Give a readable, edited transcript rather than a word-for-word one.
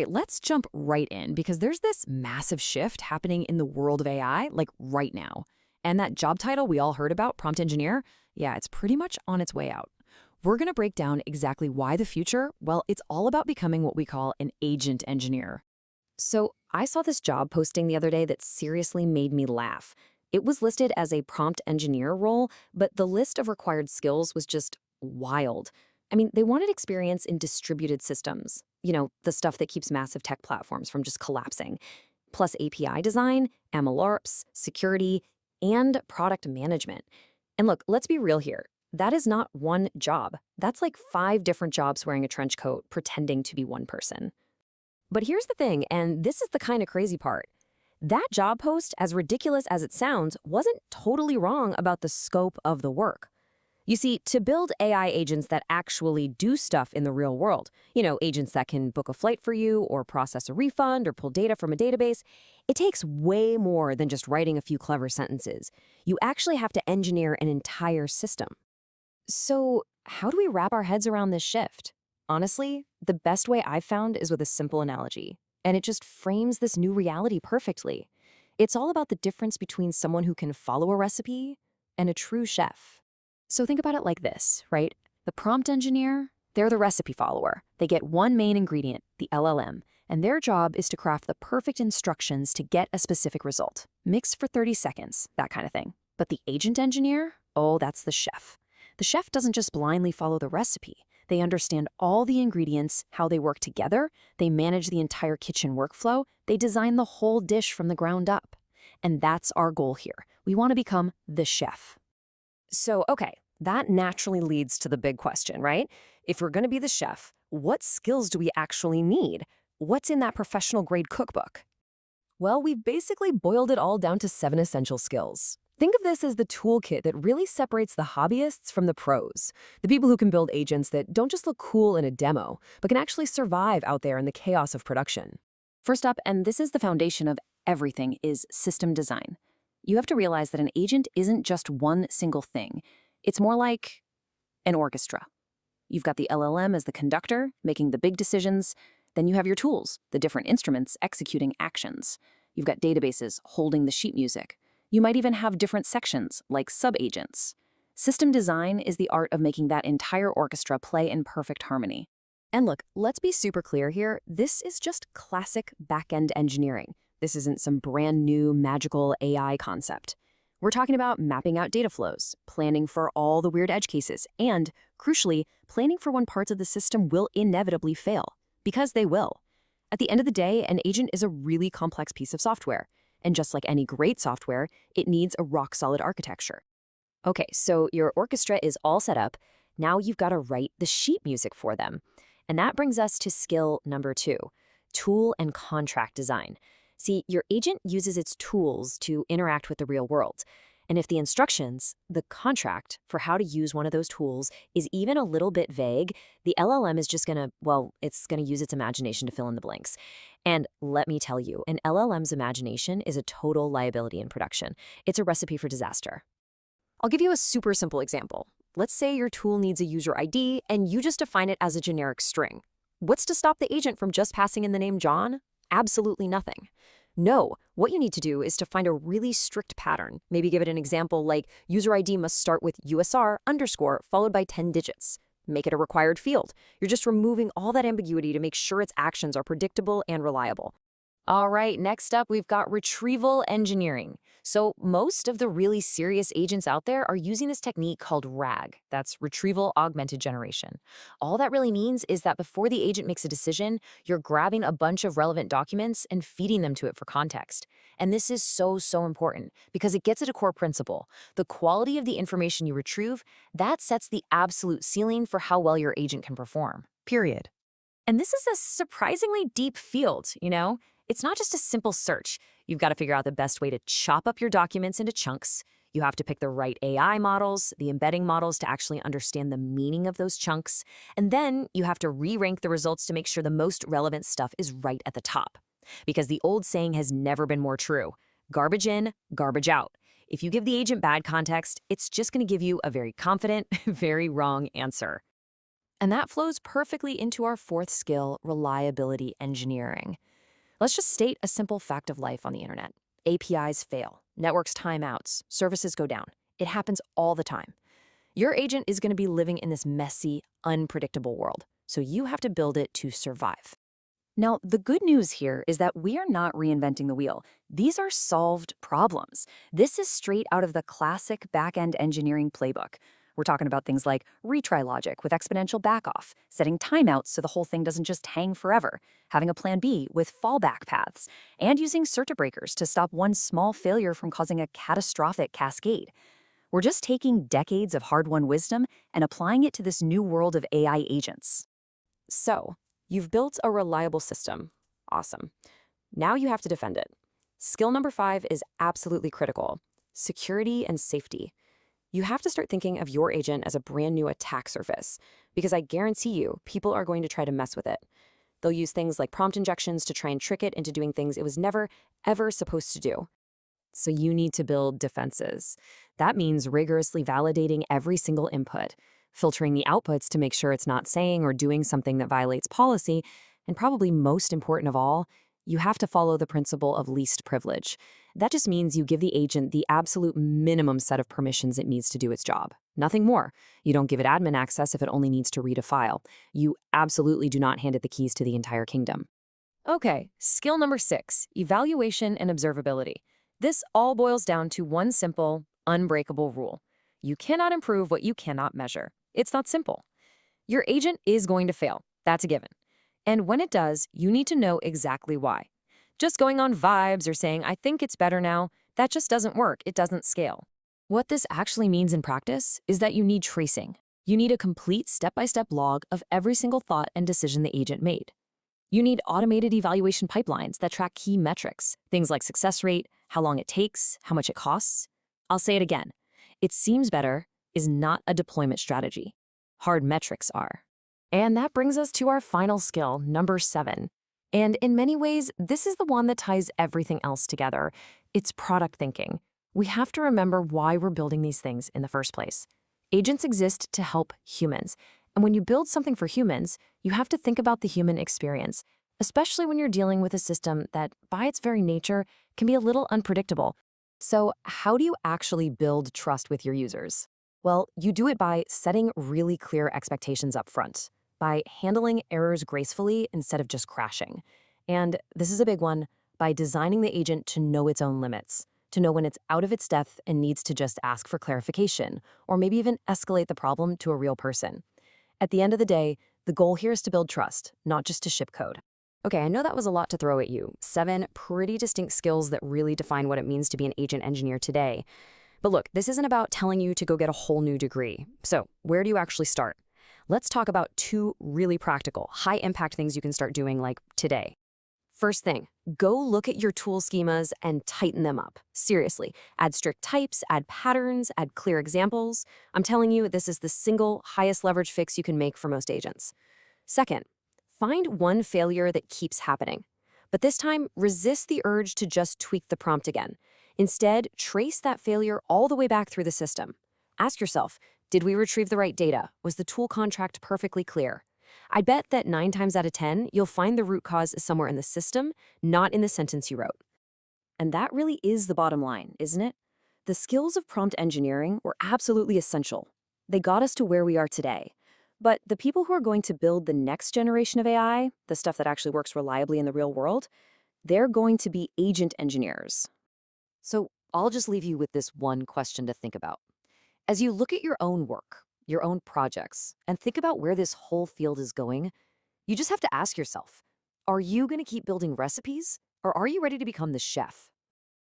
right, let's jump right in because there's this massive shift happening in the world of AI, like right now. And that job title we all heard about, prompt engineer, yeah, it's pretty much on its way out. We're going to break down exactly why the future, well, it's all about becoming what we call an agent engineer. So I saw this job posting the other day that seriously made me laugh. It was listed as a prompt engineer role, but the list of required skills was just wild. I mean, they wanted experience in distributed systems, the stuff that keeps massive tech platforms from just collapsing, plus API design, MLOps, security, and product management. And look, let's be real here. That is not one job. That's like 5 different jobs wearing a trench coat, pretending to be one person. But here's the thing, and this is the kind of crazy part. That job post, as ridiculous as it sounds, wasn't totally wrong about the scope of the work. You see, to build AI agents that actually do stuff in the real world, agents that can book a flight for you or process a refund or pull data from a database, it takes way more than just writing a few clever sentences. You actually have to engineer an entire system. So, how do we wrap our heads around this shift? Honestly, the best way I've found is with a simple analogy, and it just frames this new reality perfectly. It's all about the difference between someone who can follow a recipe and a true chef. So think about it like this, right? The prompt engineer, they're the recipe follower. They get one main ingredient, the LLM, and their job is to craft the perfect instructions to get a specific result. Mix for 30 seconds, that kind of thing. But the agent engineer, oh, that's the chef. The chef doesn't just blindly follow the recipe. They understand all the ingredients, how they work together, they manage the entire kitchen workflow, they design the whole dish from the ground up. And that's our goal here. We want to become the chef. So, okay, that naturally leads to the big question, right? If we're going to be the chef, what skills do we actually need? What's in that professional-grade cookbook? Well, we've basically boiled it all down to 7 essential skills. Think of this as the toolkit that really separates the hobbyists from the pros, the people who can build agents that don't just look cool in a demo, but can actually survive out there in the chaos of production. First up, and this is the foundation of everything, is system design. You have to realize that an agent isn't just one single thing. It's more like an orchestra. You've got the LLM as the conductor, making the big decisions. Then you have your tools, the different instruments executing actions. You've got databases holding the sheet music. You might even have different sections, like sub-agents. System design is the art of making that entire orchestra play in perfect harmony. And look, let's be super clear here. This is just classic back-end engineering. This isn't some brand new magical AI concept. We're talking about mapping out data flows, planning for all the weird edge cases, and, crucially, planning for when parts of the system will inevitably fail. Because they will. At the end of the day, an agent is a really complex piece of software. And just like any great software, it needs a rock-solid architecture. Okay, so your orchestra is all set up. Now you've got to write the sheet music for them. And that brings us to skill number 2, tool and contract design. See, your agent uses its tools to interact with the real world. And if the instructions, the contract for how to use one of those tools is even a little bit vague, the LLM is just it's going to use its imagination to fill in the blanks. And let me tell you, an LLM's imagination is a total liability in production. It's a recipe for disaster. I'll give you a super simple example. Let's say your tool needs a user ID and you just define it as a generic string. What's to stop the agent from just passing in the name John? Absolutely nothing. No, what you need to do is to find a really strict pattern. Maybe give it an example like user ID must start with USR _ followed by 10 digits. Make it a required field. You're just removing all that ambiguity to make sure its actions are predictable and reliable. All right, next up, we've got retrieval engineering. So most of the really serious agents out there are using this technique called RAG. That's retrieval augmented generation. All that really means is that before the agent makes a decision, you're grabbing a bunch of relevant documents and feeding them to it for context. And this is so important because it gets at a core principle. The quality of the information you retrieve, that sets the absolute ceiling for how well your agent can perform, period. And this is a surprisingly deep field, It's not just a simple search. You've got to figure out the best way to chop up your documents into chunks. You have to pick the right AI models, the embedding models to actually understand the meaning of those chunks. And then you have to re-rank the results to make sure the most relevant stuff is right at the top. Because the old saying has never been more true. Garbage in, garbage out. If you give the agent bad context, it's just going to give you a very confident, very wrong answer. And that flows perfectly into our fourth skill, reliability engineering. Let's just state a simple fact of life on the internet. APIs fail, networks timeouts, services go down. It happens all the time. Your agent is going to be living in this messy, unpredictable world, so you have to build it to survive. Now, the good news here is that we are not reinventing the wheel. These are solved problems. This is straight out of the classic back-end engineering playbook. We're talking about things like retry logic with exponential backoff, setting timeouts so the whole thing doesn't just hang forever, having a plan B with fallback paths, and using circuit breakers to stop one small failure from causing a catastrophic cascade. We're just taking decades of hard-won wisdom and applying it to this new world of AI agents. So, you've built a reliable system. Awesome. Now you have to defend it. Skill number 5 is absolutely critical: security and safety. You have to start thinking of your agent as a brand new attack surface, because I guarantee you, people are going to try to mess with it. They'll use things like prompt injections to try and trick it into doing things it was never, ever supposed to do. So you need to build defenses. That means rigorously validating every single input, filtering the outputs to make sure it's not saying or doing something that violates policy, and probably most important of all, you have to follow the principle of least privilege. That just means you give the agent the absolute minimum set of permissions it needs to do its job. Nothing more. You don't give it admin access if it only needs to read a file. You absolutely do not hand it the keys to the entire kingdom. Okay, skill number 6, evaluation and observability. This all boils down to one simple, unbreakable rule. You cannot improve what you cannot measure. It's that simple. Your agent is going to fail. That's a given. And when it does, you need to know exactly why. Just going on vibes or saying, I think it's better now, that just doesn't work. It doesn't scale. What this actually means in practice is that you need tracing. You need a complete step-by-step log of every single thought and decision the agent made. You need automated evaluation pipelines that track key metrics, things like success rate, how long it takes, how much it costs. I'll say it again. It seems better is not a deployment strategy. Hard metrics are. And that brings us to our final skill, number 7. And in many ways, this is the one that ties everything else together. It's product thinking. We have to remember why we're building these things in the first place. Agents exist to help humans. And when you build something for humans, you have to think about the human experience, especially when you're dealing with a system that, by its very nature, can be a little unpredictable. So how do you actually build trust with your users? Well, you do it by setting really clear expectations up front, by handling errors gracefully instead of just crashing. And this is a big one, by designing the agent to know its own limits, to know when it's out of its depth and needs to just ask for clarification, or maybe even escalate the problem to a real person. At the end of the day, the goal here is to build trust, not just to ship code. Okay, I know that was a lot to throw at you. 7 pretty distinct skills that really define what it means to be an agent engineer today. But look, this isn't about telling you to go get a whole new degree. So where do you actually start? Let's talk about 2 really practical, high-impact things you can start doing like today. First thing, go look at your tool schemas and tighten them up. Seriously, add strict types, add patterns, add clear examples. I'm telling you, this is the single highest leverage fix you can make for most agents. Second, find one failure that keeps happening. But this time, resist the urge to just tweak the prompt again. Instead, trace that failure all the way back through the system. Ask yourself, did we retrieve the right data? Was the tool contract perfectly clear? I bet that 9 times out of 10, you'll find the root cause somewhere in the system, not in the sentence you wrote. And that really is the bottom line, isn't it? The skills of prompt engineering were absolutely essential. They got us to where we are today. But the people who are going to build the next generation of AI, the stuff that actually works reliably in the real world, they're going to be agent engineers. So I'll just leave you with this one question to think about. As you look at your own work, your own projects, and think about where this whole field is going, you just have to ask yourself, are you going to keep building recipes, or are you ready to become the chef?